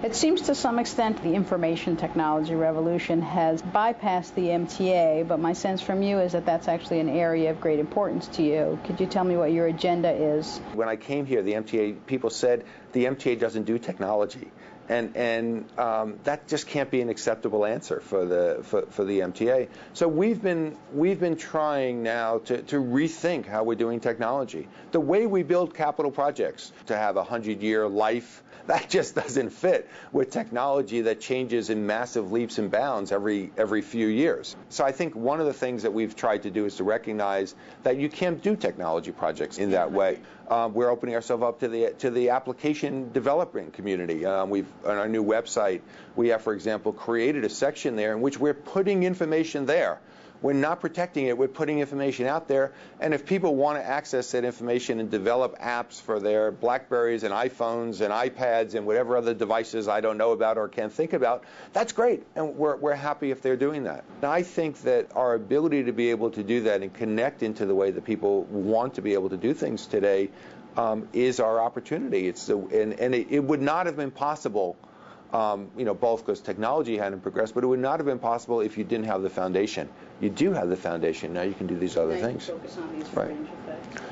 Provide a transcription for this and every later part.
It seems to some extent the information technology revolution has bypassed the M.T.A., but my sense from you is that that's actually an area of great importance to you. Could you tell me what your agenda is? When I came here, the M.T.A. people said the M.T.A. doesn't do technology. And that just can't be an acceptable answer for the M.T.A. So we've been trying now to rethink how we're doing technology. The way we build capital projects to have a 100-year life, that just doesn't fit with technology that changes in massive leaps and bounds every few years. So I think one of the things that we've tried to do is to recognize that you can't do technology projects in that way. We're opening ourselves up to the application development community. On our new website, we have, for example, created a section there in which we're putting information there. We're not protecting it, we're putting information out there, and if people want to access that information and develop apps for their BlackBerries and iPhones and iPads and whatever other devices I don't know about or can't think about, that's great, and we're happy if they're doing that. And I think that our ability to be able to do that and connect into the way that people want to be able to do things today is our opportunity. It would not have been possible, both because technology hadn't progressed, but it would not have been possible if you didn't have the foundation. You do have the foundation. Now you can do these other things. Focus on these fringe effects.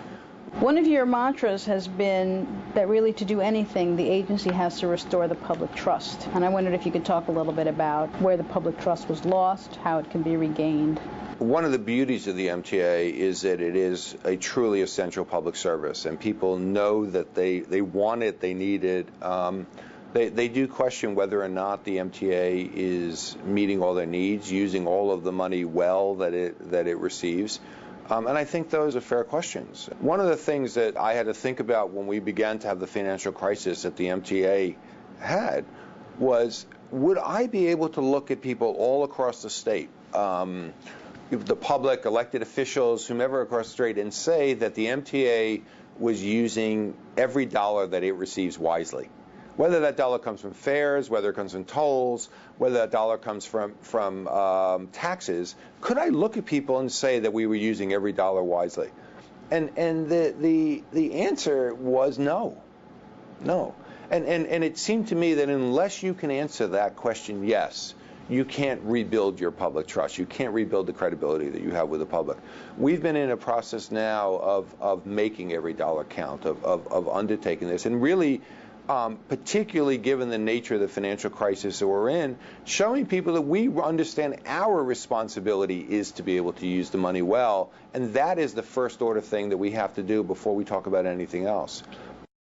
One of your mantras has been that really to do anything, the agency has to restore the public trust. And I wondered if you could talk a little bit about where the public trust was lost, how it can be regained. One of the beauties of the M.T.A. is that it is a truly essential public service, and people know that they want it, they need it. They do question whether or not the M.T.A. is meeting all their needs, using all of the money well that it receives. And I think those are fair questions. One of the things that I had to think about when we began to have the financial crisis that the M.T.A. had was, would I be able to look at people all across the state, the public, elected officials, whomever across the state, and say that the M.T.A. was using every dollar that it receives wisely? Whether that dollar comes from fares, whether it comes from tolls, whether that dollar comes from taxes, could I look at people and say that we were using every dollar wisely? And the answer was no. And it seemed to me that unless you can answer that question yes, you can't rebuild your public trust. You can't rebuild the credibility that you have with the public. We've been in a process now of making every dollar count, of undertaking this, and really, particularly given the nature of the financial crisis that we're in, showing people that we understand our responsibility is to be able to use the money well, and that is the first order thing that we have to do before we talk about anything else.